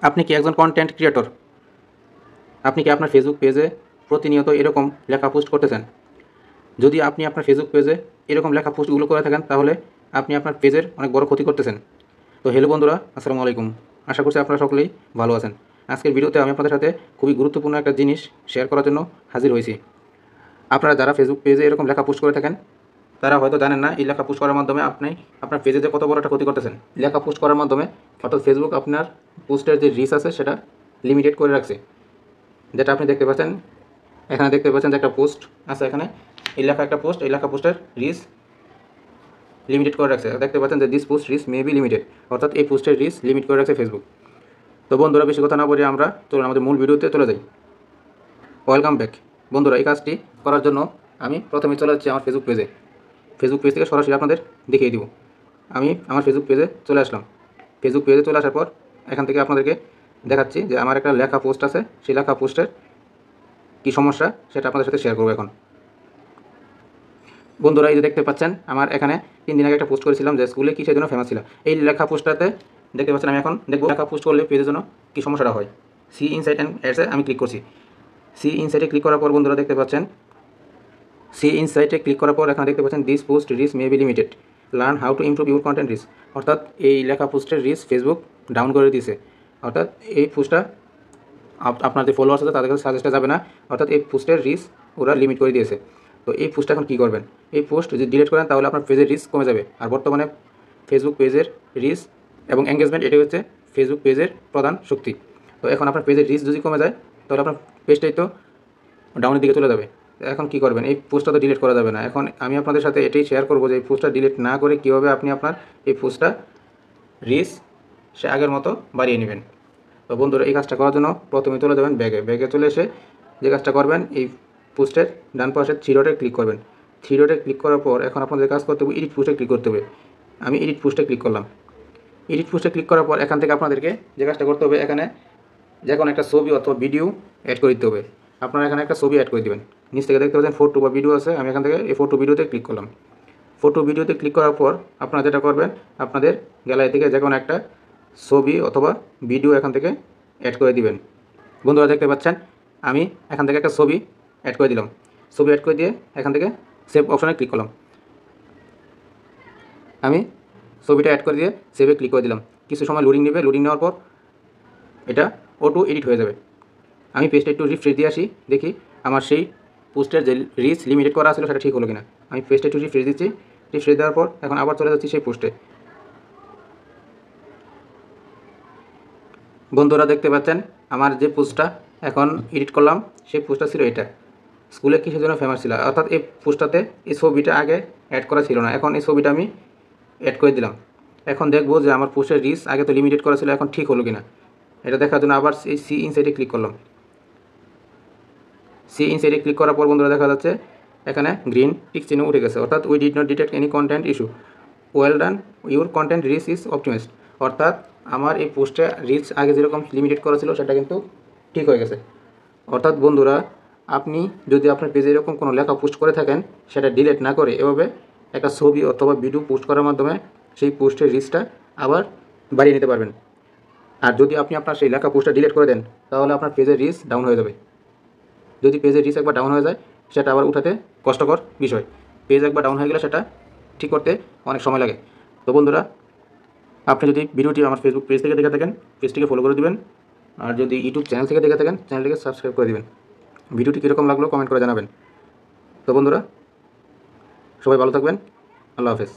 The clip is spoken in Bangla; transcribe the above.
আপনি কি একজন কন্টেন্ট ক্রিয়েটর? আপনি কি আপনার ফেসবুক পেজে প্রতিনিয়ত এরকম লেখা পোস্ট করতেছেন? যদি আপনি আপনার ফেসবুক পেজে এরকম লেখা পোস্টগুলো করে থাকেন, তাহলে আপনি আপনার পেজের অনেক বড় ক্ষতি করতেছেন। তো হ্যালো বন্ধুরা, আসসালামু আলাইকুম। আশা করছি আপনারা সকলেই ভালো আছেন। আজকের ভিডিওতে আমি আপনাদের সাথে খুবই গুরুত্বপূর্ণ একটা জিনিস শেয়ার করার জন্য হাজির হয়েছি। আপনারা যারা ফেসবুক পেজে এরকম লেখা পোস্ট করে থাকেন, তারা হয়তো জানেন না এই লেখা পোস্ট করার মাধ্যমে আপনি আপনার পেজে যে কত বড় একটা ক্ষতি করতেছেন। লেখা পোস্ট করার মাধ্যমে অর্থাৎ ফেসবুক আপনার পোস্টের যে রিচ আছে সেটা লিমিটেড করে রাখছে। যেটা আপনি দেখতে পাচ্ছেন, এখানে দেখতে পাচ্ছেন যে একটা পোস্ট আছে, এখানে এই লেখা একটা পোস্ট, এই লেখা পোস্টের রিচ লিমিটেড করে রাখছে। দেখতে পাচ্ছেন যে this post rich may be limited, অর্থাৎ এই পোস্টের রিচ লিমিট করে রাখছে ফেসবুক। তো বন্ধুরা, বেশি কথা না বলে আমরা চলুন আমাদের মূল ভিডিওতে চলে যাই। Welcome back. বন্ধুরা, এই কাজটি করার জন্য আমি প্রথমে চলে যাচ্ছি আমার ফেসবুক পেজে। ফেসবুক পেজ থেকে সরাসরি আপনাদের দেখিয়ে দিব। আমি আমার ফেসবুক পেজে চলে আসলাম। ফেসবুক পেজে চলে আসার পর এখান থেকে আপনাদেরকে দেখাচ্ছি যে আমার একটা লেখা পোস্ট আছে, সেই লেখা পোস্টের কী সমস্যা সেটা আপনাদের সাথে শেয়ার করবো এখন। বন্ধুরা, এই যে দেখতে পাচ্ছেন আমার এখানে 3 দিন আগে একটা পোস্ট করেছিলাম যে স্কুলে কিসের জন্য ফেমাস ছিল। এই লেখা পোস্টটাতে দেখতে পাচ্ছেন আমি এখন দেখবো লেখা পোস্ট করলে পেজের জন্য কী সমস্যাটা হয়। সি ইনসাইট অ্যান্ড অ্যাডসে আমি ক্লিক করছি। সি ইনসাইটে ক্লিক করার পর বন্ধুরা দেখতে পাচ্ছেন, সি ইনসাইটে ক্লিক করার পর এখানে দেখতে পাচ্ছেন this post rich may be limited, learn how to improve your content rich. অর্থাৎ এই লেখা পোস্টের রিচ ফেসবুক ডাউন করে দিয়েছে। অর্থাৎ এই পোস্টটা আপনার যে ফলোয়ার্স আছে তাদের কাছে সাজেস্টে যাবে না। অর্থাৎ এই পোস্টের রিচ ওরা লিমিট করে দিয়েছে। তো এই পোস্টটা এখন কী করবেন? এই পোস্ট যদি ডিলিট করেন তাহলে আপনার পেজের রিচ কমে যাবে। আর বর্তমানে ফেসবুক পেজের রিচ এবং এঙ্গেজমেন্ট এটাই হচ্ছে ফেসবুক পেজের প্রধান শক্তি। তো এখন আপনার পেজের রিচ যদি কমে যায় তাহলে আপনার পেজটাই তো ডাউনের দিকে চলে যাবে। এখন কী করবেন? এই পোস্টটা তো ডিলিট করা যাবে না। এখন আমি আপনাদের সাথে এটাই শেয়ার করবো যে এই পোস্টটা ডিলিট না করে কীভাবে আপনি আপনার এই পোস্টটা রিচ সে আগের মতো বাড়িয়ে নেবেন। তো বন্ধুরা, এই কাজটা করার জন্য প্রথমে চলে যাবেন ব্যাগে চলে এসে যে কাজটা করবেন, এই পোস্টের ডান পাশে থ্রি ডটে ক্লিক করবেন। থ্রি ডটে ক্লিক করার পর এখন আপনাদের কাজ করতে হবে এডিট পোস্টে ক্লিক করতে হবে। আমি এডিট পোস্টে ক্লিক করলাম। এডিট পোস্টে ক্লিক করার পর এখান থেকে আপনাদেরকে যে কাজটা করতে হবে, এখানে যে কোনো একটা ছবি অথবা ভিডিও অ্যাড করে দিতে হবে। আপনারা এখানে একটা ছবি অ্যাড করে দেবেন। নিচ থেকে দেখতে পাচ্ছেন ফটো বা ভিডিও আছে, আমি এখান থেকে এই ফটো ভিডিওতে ক্লিক করলাম। ফটো ভিডিওতে ক্লিক করার পর আপনারা যেটা করবেন, আপনাদের গ্যালারি থেকে যে কোনো একটা ছবি অথবা ভিডিও এখান থেকে অ্যাড করে দিবেন। বন্ধুরা দেখতে পাচ্ছেন আমি এখান থেকে একটা ছবি অ্যাড করে দিলাম। ছবি অ্যাড করে দিয়ে এখান থেকে সেভ অপশানে ক্লিক করলাম। আমি ছবিটা অ্যাড করে দিয়ে সেভে ক্লিক করে দিলাম। কিছু সময় লোডিং নেবে, লোডিং নেওয়ার পর এটা অটো এডিট হয়ে যাবে। আমি পেজটা একটু রিফ্রেশ দিয়ে আসি, দেখি আমার সেই পোস্টের যে রিচ লিমিটেড করা ছিল সেটা ঠিক হলো কিনা। আমি পেজটা একটু রিফ্রেশ দিচ্ছি। রিফ্রেশ দেওয়ার পর এখন আবার চলে যাচ্ছি সেই পোস্টে। বন্ধুরা দেখতে পাচ্ছেন আমার যে পোস্টটা এখন এডিট করলাম সেই পোস্টটা ছিল এটা, স্কুলে কিসের জন্য ফেমাস ছিল। অর্থাৎ এই পোস্টটাতে এই ছবিটা আগে অ্যাড করা ছিল না, এখন এই ছবিটা আমি অ্যাড করে দিলাম। এখন দেখবো যে আমার পোস্টের রিচ আগে তো লিমিটেড করা ছিল, এখন ঠিক হলো কিনা। এটা দেখার জন্য আবার এই সি ইনসাইডে ক্লিক করলাম। সি ইনসাইডে ক্লিক করার পর বন্ধুরা দেখা যাচ্ছে এখানে গ্রিন টিক চিহ্ন উঠে গেছে, অর্থাৎ we did not detect any content issue, well done, your content rich is optimised. অর্থাৎ আমার এই পোস্টে রিচ আগে যেরকম লিমিটেড করা ছিল সেটা কিন্তু ঠিক হয়ে গেছে। অর্থাৎ বন্ধুরা, আপনি যদি আপনার পেজে এরকম কোনো লেখা পোস্ট করে থাকেন, সেটা ডিলিট না করে এভাবে একটা ছবি অথবা ভিডিও পোস্ট করার মাধ্যমে সেই পোস্টের রিচটা আবার বাড়িয়ে নিতে পারবেন। আর যদি আপনি আপনার সেই লেখা পোস্টটা ডিলিট করে দেন তাহলে আপনার পেজের রিচ ডাউন হয়ে যাবে। যদি পেজের রিচ একবার ডাউন হয়ে যায় সেটা আবার উঠাতে কষ্টকর বিষয়। পেজ একবার ডাউন হয়ে গেলে সেটা ঠিক করতে অনেক সময় লাগে। তো বন্ধুরা, আপনি যদি ভিডিওটি আমার ফেসবুক পেজ থেকে দেখে থাকেন, পেজটিকে ফলো করে দিবেন। আর যদি ইউটিউব চ্যানেল থেকে দেখে থাকেন, চ্যানেলটিকে সাবস্ক্রাইব করে দিবেন। ভিডিওটি কীরকম লাগলো কমেন্ট করে জানাবেন। তো বন্ধুরা, সবাই ভালো থাকবেন। আল্লাহ হাফেজ।